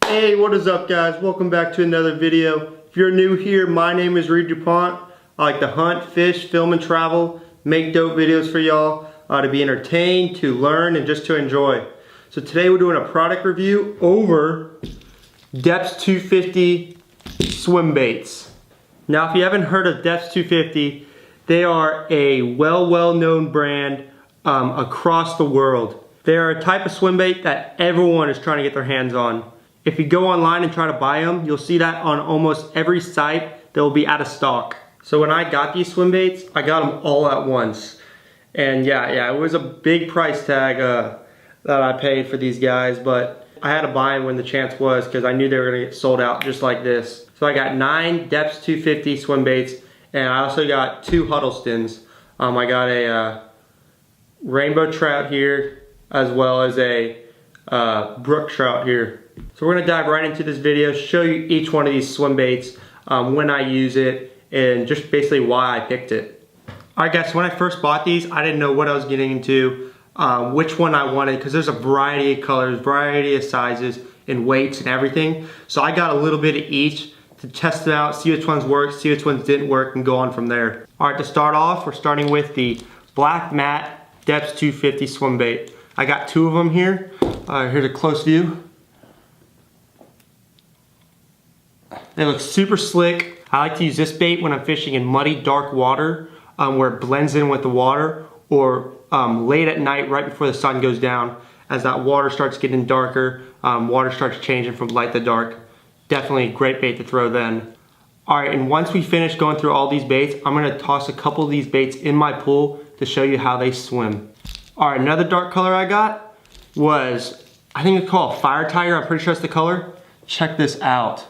Hey, what is up guys? Welcome back to another video. If you're new here, my name is DuPont. I like to hunt, fish, film, and travel, make dope videos for y'all to be entertained, to learn, and just to enjoy. So today we're doing a product review over Deps 250 Swimbaits. Now if you haven't heard of Deps 250, they are a well-known brand across the world. They are a type of swimbait that everyone is trying to get their hands on. If you go online and try to buy them, you'll see that on almost every site they will be out of stock. So when I got these swimbaits, I got them all at once. And yeah, it was a big price tag that I paid for these guys, but I had to buy them when the chance was because I knew they were gonna get sold out just like this. So I got 9 Deps 250 swimbaits, and I also got 2 Huddlestons. I got a rainbow trout here, as well as a brook trout here. So we're gonna dive right into this video, show you each one of these swim baits, when I use it, and just basically why I picked it. Alright guys, so when I first bought these, I didn't know what I was getting into, which one I wanted, because there's a variety of colors, variety of sizes, and weights and everything. So I got a little bit of each to test them out, see which ones worked, see which ones didn't work, and go on from there. Alright, to start off, we're starting with the Black Matte Deps 250 swim bait. I got 2 of them here. Here's a close view. They look super slick. I like to use this bait when I'm fishing in muddy, dark water where it blends in with the water, or late at night right before the sun goes down. As that water starts getting darker, water starts changing from light to dark. Definitely a great bait to throw then. Alright, and once we finish going through all these baits, I'm going to toss a couple of these baits in my pool to show you how they swim. Alright, another dark color I got was, I think it's called Fire Tiger, I'm pretty sure that's the color. Check this out.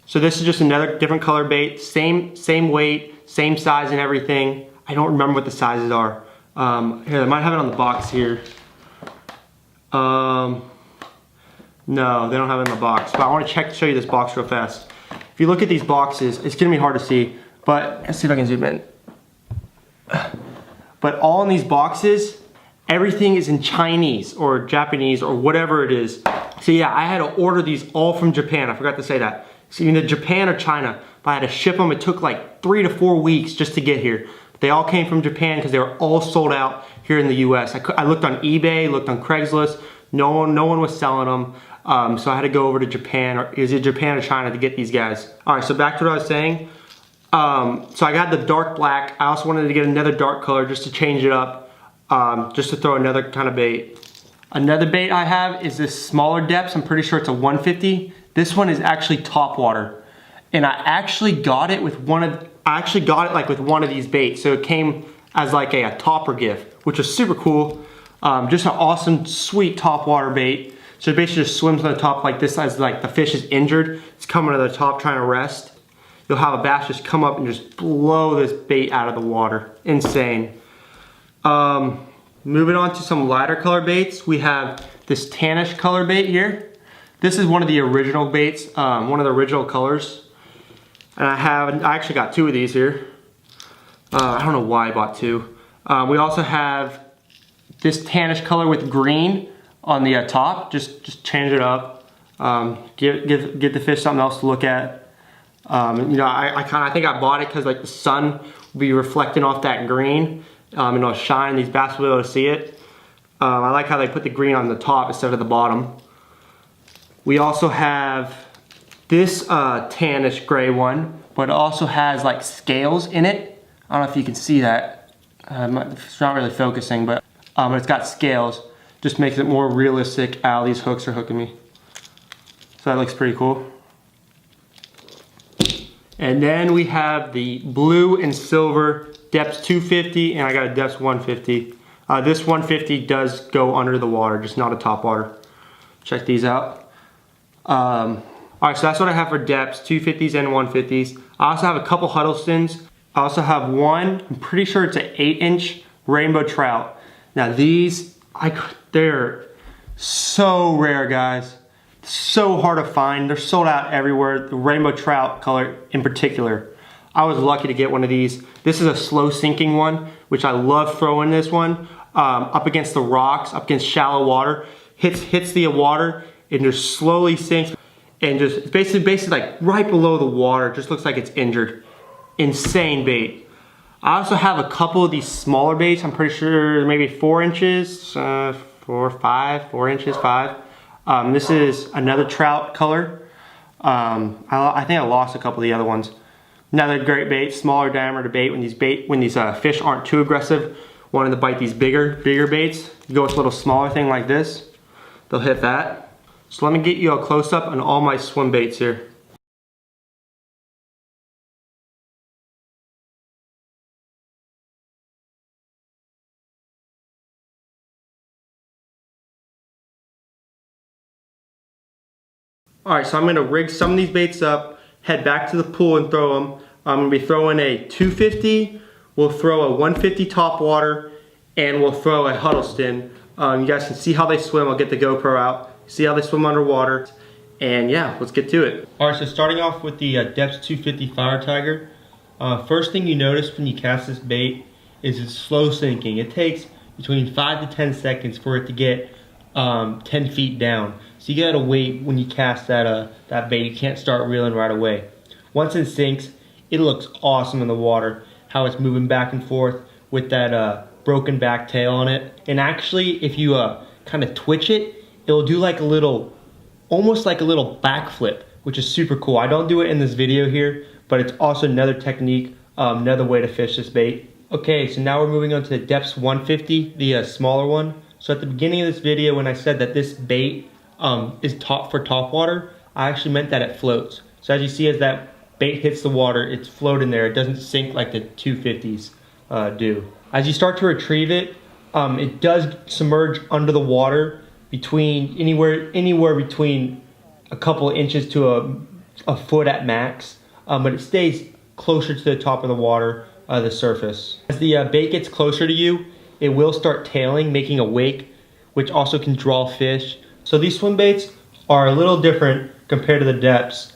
So this is just another different color bait, same weight, same size and everything. I don't remember what the sizes are. Here, I might have it on the box here. No, they don't have it in the box, but I want to show you this box real fast. If you look at these boxes, it's gonna be hard to see, but let's see if I can zoom in. But all in these boxes, everything is in Chinese or Japanese or whatever it is. So yeah, I had to order these all from Japan. I forgot to say that. So either Japan or China. But I had to ship them. It took like 3 to 4 weeks just to get here. They all came from Japan because they were all sold out here in the US. I looked on eBay, looked on Craigslist. No one was selling them. So I had to go over to Japan, or is it Japan or China, to get these guys. All right, so back to what I was saying. So I got the dark black. I also wanted to get another dark color just to change it up, just to throw another kind of bait. Another bait I have is this smaller Deps. I'm pretty sure it's a 150. This one is actually top water, and I actually got it with one of these baits. So it came as like a topper gift, which was super cool. Just an awesome, sweet top water bait. So it basically just swims on the top like this, as like the fish is injured. It's coming to the top trying to rest. You'll have a bass just come up and just blow this bait out of the water. Insane. Moving on to some lighter color baits, we have this tannish color bait here. This is one of the original baits, one of the original colors. And I actually got 2 of these here. I don't know why I bought 2. We also have this tannish color with green on the top. Just change it up. Give the fish something else to look at. You know, I think I bought it because like the sun will be reflecting off that green, and it'll shine. These bass will be able to see it. I like how they put the green on the top instead of the bottom. We also have this tannish gray one, but it also has like scales in it. I don't know if you can see that. It's not really focusing, but it's got scales. Just makes it more realistic. Ow, these hooks are hooking me. So that looks pretty cool. And then we have the blue and silver Deps 250, and I got a Deps 150. This 150 does go under the water, just not a top water. Check these out. Alright, so that's what I have for Deps, 250s and 150s. I also have a couple Huddlestons. I also have one, I'm pretty sure it's an 8-inch rainbow trout. Now these, they're so rare, guys. So hard to find. They're sold out everywhere. The rainbow trout color in particular. I was lucky to get one of these. This is a slow sinking one, which I love throwing this one up against the rocks, up against shallow water. Hits the water, It just slowly sinks and just, it's basically like right below the water. It just looks like it's injured. Insane bait. I also have a couple of these smaller baits. I'm pretty sure maybe 4 inches, 4 inches, 5. This is another trout color. I think I lost a couple of the other ones. Another great bait, smaller diameter bait when these fish aren't too aggressive. Wanting to bite these bigger baits, you go with a little smaller thing like this, they'll hit that. So let me get you a close up on all my swim baits here. Alright, so I'm going to rig some of these baits up, head back to the pool and throw them. I'm going to be throwing a 250, we'll throw a 150 top water, and we'll throw a Huddleston. You guys can see how they swim. I'll get the GoPro out, see how they swim underwater, and yeah, let's get to it. Alright, so starting off with the Deps 250 Fire Tiger. First thing you notice when you cast this bait is it's slow sinking. It takes between 5 to 10 seconds for it to get 10 feet down. So you gotta wait when you cast that bait. You can't start reeling right away. Once it sinks, it looks awesome in the water. How it's moving back and forth with that broken back tail on it. And actually, if you kind of twitch it, it'll do like a little, almost like a little backflip, which is super cool. I don't do it in this video here, but it's also another technique, another way to fish this bait. Okay, so now we're moving on to the Deps 150, the smaller one. So at the beginning of this video, when I said that this bait is for top water, I actually meant that it floats. So as you see, as that bait hits the water, it's floating there. It doesn't sink like the 250s do. As you start to retrieve it, it does submerge under the water between anywhere between a couple of inches to a foot at max, but it stays closer to the top of the water, the surface. As the bait gets closer to you, it will start tailing, making a wake, which also can draw fish. So these swim baits are a little different compared to the Deps.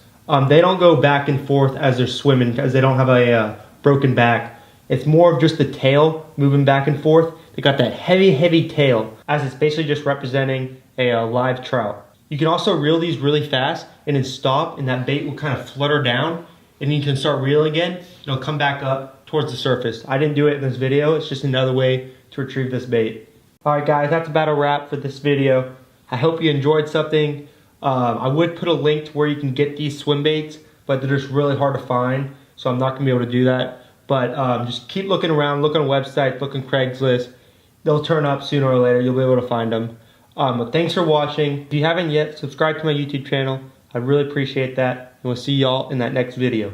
They don't go back and forth as they're swimming because they don't have a broken back. It's more of just the tail moving back and forth. They got that heavy tail, as it's basically just representing a live trout. You can also reel these really fast and then stop, and that bait will kind of flutter down, and you can start reeling again. It'll come back up towards the surface. I didn't do it in this video. It's just another way to retrieve this bait. Alright guys, that's about a wrap for this video. I hope you enjoyed something. I would put a link to where you can get these swim baits, but they're just really hard to find, so I'm not going to be able to do that. But just keep looking around, look on websites, look on Craigslist. They'll turn up sooner or later. You'll be able to find them. But thanks for watching. If you haven't yet, subscribe to my YouTube channel. I really appreciate that. And we'll see y'all in that next video.